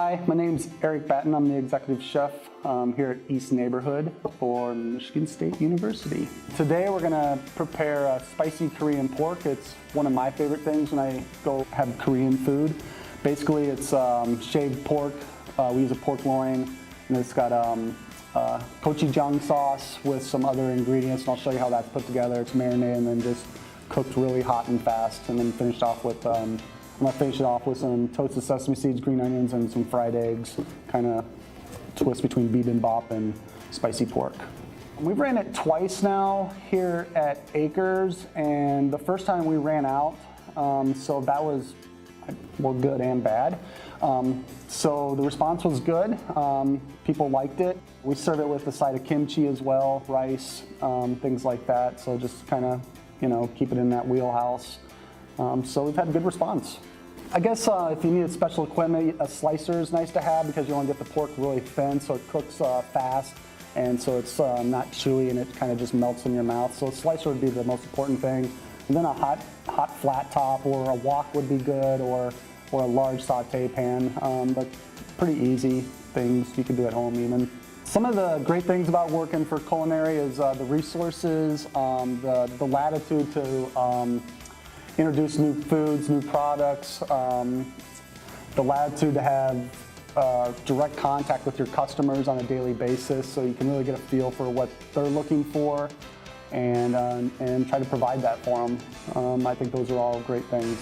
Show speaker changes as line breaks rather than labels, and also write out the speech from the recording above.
Hi, my name's Batten. I'm the executive chef here at East Neighborhood for Michigan State University. Today we're gonna prepare a spicy Korean pork. It's one of my favorite things when I go have Korean food. Basically it's shaved pork. We use a pork loin, and it's got gochujang sauce with some other ingredients, and I'll show you how that's put together. It's marinated and then just cooked really hot and fast, and then finished off with I'm gonna finish it off with some toasted sesame seeds, green onions, and some fried eggs. Kind of twist between bibimbap and spicy pork. We've ran it twice now here at Acres, and the first time we ran out, so that was good and bad. So the response was good. People liked it. We serve it with a side of kimchi as well, rice, things like that. So just kind of, keep it in that wheelhouse. So we've had good response. I guess if you need special equipment, a slicer is nice to have because you want to get the pork really thin so it cooks fast, and so it's not chewy and it kind of just melts in your mouth. So a slicer would be the most important thing. And then a hot flat top or a wok would be good, or a large saute pan, but pretty easy things you can do at home even. Some of the great things about working for culinary is the resources, the latitude to introduce new foods, new products, the latitude to have direct contact with your customers on a daily basis, so you can really get a feel for what they're looking for and try to provide that for them. I think those are all great things.